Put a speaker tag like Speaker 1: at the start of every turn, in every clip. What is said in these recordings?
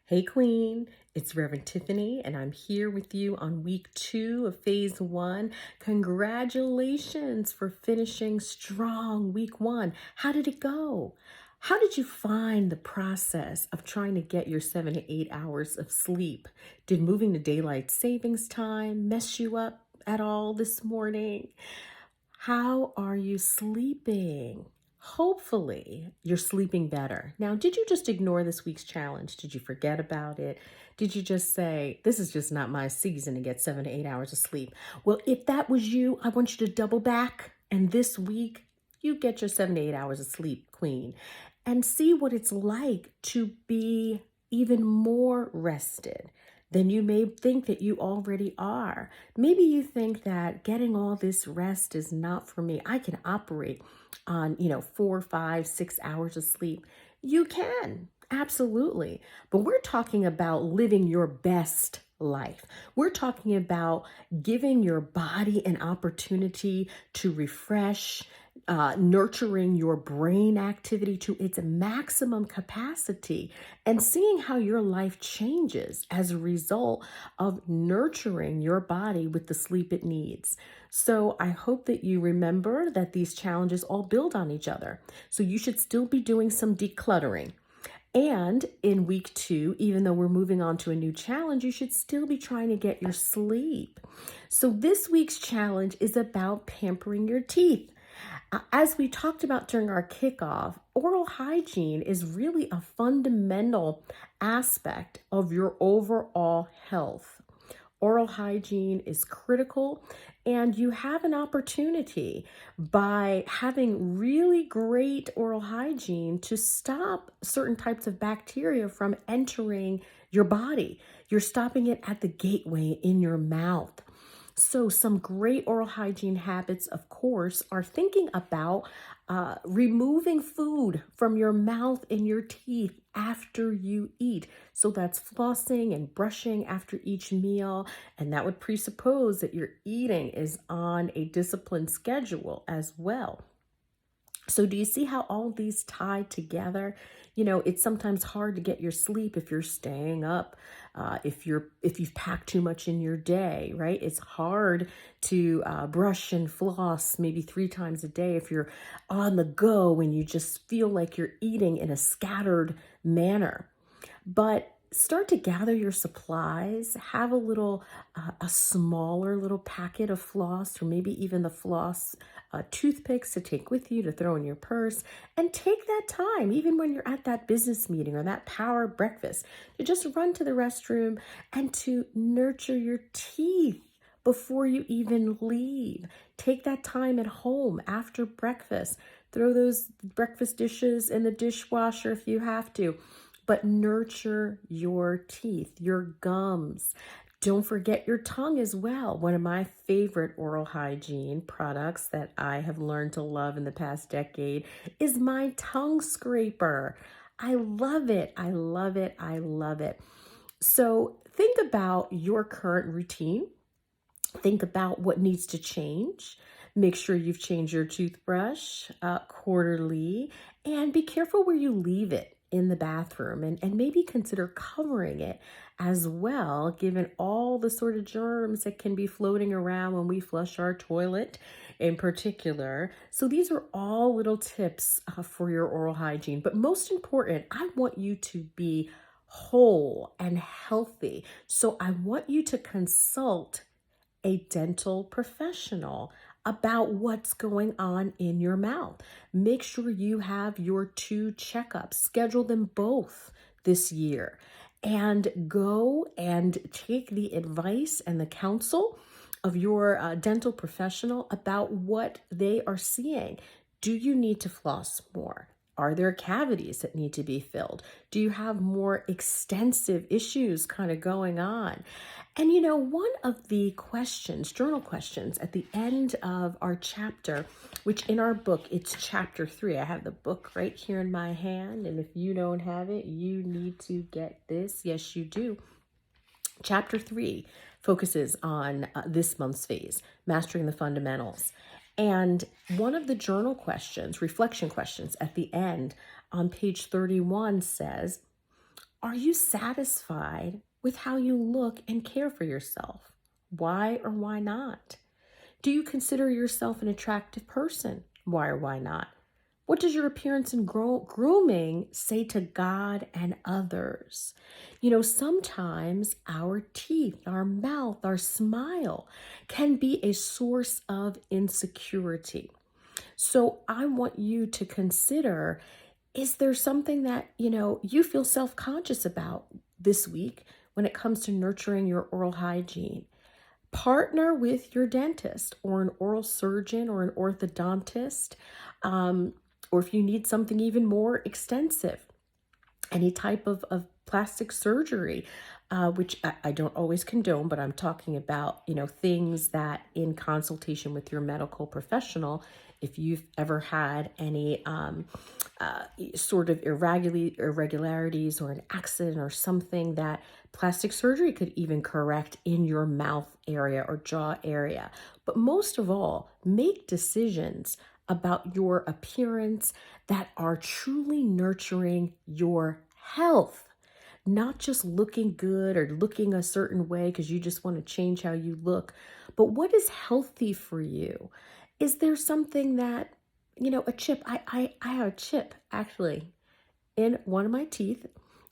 Speaker 1: Hey Queen, it's Reverend Tiffany, and I'm here with you on week 2 of phase 1. Congratulations for finishing strong week 1. How did it go? How did you find the process of trying to get your 7 to 8 hours of sleep? Did moving to daylight savings time mess you up at all this morning? How are you sleeping? Hopefully, you're sleeping better. Now, did you just ignore this week's challenge? Did you forget about it? Did you just say, this is just not my season to get 7 to 8 hours of sleep? Well, if that was you, I want you to double back. And this week, you get your 7 to 8 hours of sleep, Queen, and see what it's like to be even more rested than you may think that you already are. Maybe you think that getting all this rest is not for me. I can operate on, 4, 5, 6 hours of sleep. You can, absolutely. But we're talking about living your best life. We're talking about giving your body an opportunity to refresh, nurturing your brain activity to its maximum capacity, and seeing how your life changes as a result of nurturing your body with the sleep it needs. So I hope that you remember that these challenges all build on each other. So you should still be doing some decluttering. And in week 2, even though we're moving on to a new challenge, you should still be trying to get your sleep. So this week's challenge is about pampering your teeth. As we talked about during our kickoff, oral hygiene is really a fundamental aspect of your overall health. Oral hygiene is critical, and you have an opportunity by having really great oral hygiene to stop certain types of bacteria from entering your body. You're stopping it at the gateway in your mouth. So some great oral hygiene habits, of course, are thinking about removing food from your mouth and your teeth after you eat. So that's flossing and brushing after each meal. And that would presuppose that your eating is on a disciplined schedule as well. So do you see how all of these tie together? It's sometimes hard to get your sleep if you're staying up, if you've packed too much in your day, right? It's hard to brush and floss maybe 3 times a day if you're on the go and you just feel like you're eating in a scattered manner. But start to gather your supplies, have a smaller little packet of floss, or maybe even the floss toothpicks to take with you to throw in your purse, and take that time, even when you're at that business meeting or that power breakfast, to just run to the restroom and to nurture your teeth before you even leave. Take that time at home after breakfast. Throw those breakfast dishes in the dishwasher if you have to. But nurture your teeth, your gums. Don't forget your tongue as well. One of my favorite oral hygiene products that I have learned to love in the past decade is my tongue scraper. I love it. I love it. I love it. So think about your current routine. Think about what needs to change. Make sure you've changed your toothbrush quarterly, and be careful where you leave it in the bathroom, and maybe consider covering it as well, given all the sort of germs that can be floating around when we flush our toilet in particular. So these are all little tips for your oral hygiene. But most important, I want you to be whole and healthy. So I want you to consult a dental professional about what's going on in your mouth. Make sure you have your 2 checkups. Schedule them both this year, and go and take the advice and the counsel of your dental professional about what they are seeing. Do you need to floss more? Are there cavities that need to be filled? Do you have more extensive issues kind of going on? And one of the questions, journal questions at the end of our chapter, which in our book, it's chapter 3. I have the book right here in my hand. And if you don't have it, you need to get this. Yes, you do. Chapter 3 focuses on this month's phase, mastering the fundamentals. And one of the journal questions, reflection questions at the end on page 31 says, Are you satisfied with how you look and care for yourself? Why or why not? Do you consider yourself an attractive person? Why or why not? What does your appearance and grooming say to God and others? Sometimes our teeth, our mouth, our smile can be a source of insecurity. So I want you to consider, is there something that, you feel self-conscious about this week when it comes to nurturing your oral hygiene? Partner with your dentist or an oral surgeon or an orthodontist, or if you need something even more extensive, any type of plastic surgery, which I don't always condone, but I'm talking about, things that in consultation with your medical professional, if you've ever had any sort of irregularities or an accident or something that plastic surgery could even correct in your mouth area or jaw area. But most of all, make decisions about your appearance that are truly nurturing your health. Not just looking good or looking a certain way because you just want to change how you look, but what is healthy for you? Is there something that, a chip? I have a chip actually in one of my teeth,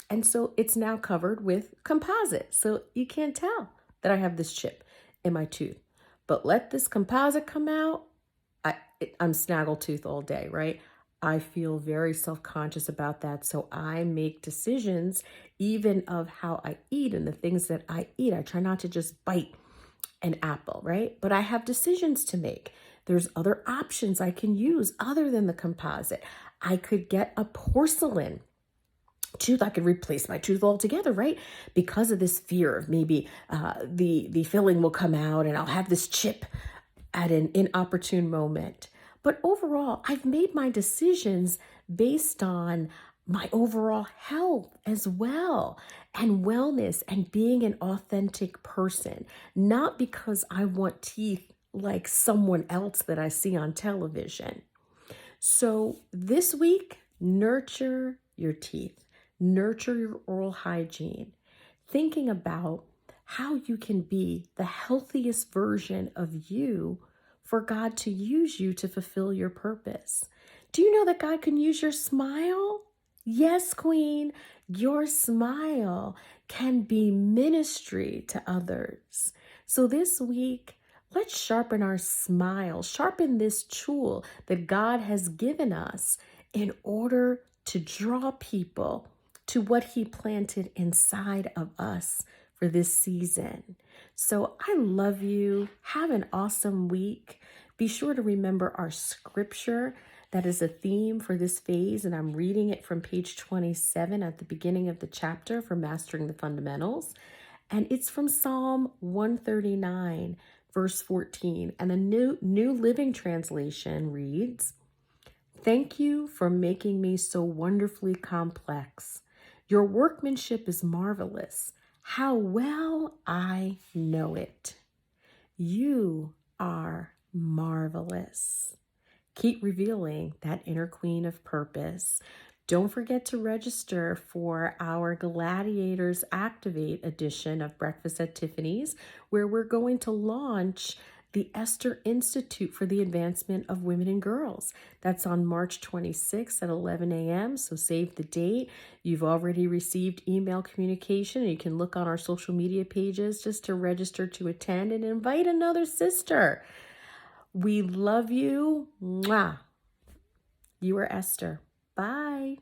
Speaker 1: and so it's now covered with composite. So you can't tell that I have this chip in my tooth. But let this composite come out, I'm snaggletooth all day, right? I feel very self-conscious about that. So I make decisions even of how I eat and the things that I eat. I try not to just bite an apple, right? But I have decisions to make. There's other options I can use other than the composite. I could get a porcelain tooth. I could replace my tooth altogether, right? Because of this fear of maybe the filling will come out and I'll have this chip at an inopportune moment. But overall, I've made my decisions based on my overall health as well, and wellness, and being an authentic person, not because I want teeth like someone else that I see on television. So this week, nurture your teeth, nurture your oral hygiene, thinking about how you can be the healthiest version of you for God to use you to fulfill your purpose. Do you know that God can use your smile? Yes, Queen, your smile can be ministry to others. So this week, let's sharpen our smile, sharpen this tool that God has given us in order to draw people to what He planted inside of us for this season. So I love you. Have an awesome week. Be sure to remember our scripture that is a theme for this phase, and I'm reading it from page 27 at the beginning of the chapter for Mastering the Fundamentals. And it's from Psalm 139, verse 14. And the New Living Translation reads, "Thank you for making me so wonderfully complex. Your workmanship is marvelous. How well I know it. You are marvelous." Keep revealing that inner queen of purpose. Don't forget to register for our Gladiators Activate edition of Breakfast at Tiffany's, where we're going to launch the Esther Institute for the Advancement of Women and Girls. That's on March 26th at 11 a.m., so save the date. You've already received email communication, and you can look on our social media pages just to register to attend and invite another sister. We love you. Mwah. You are Esther. Bye.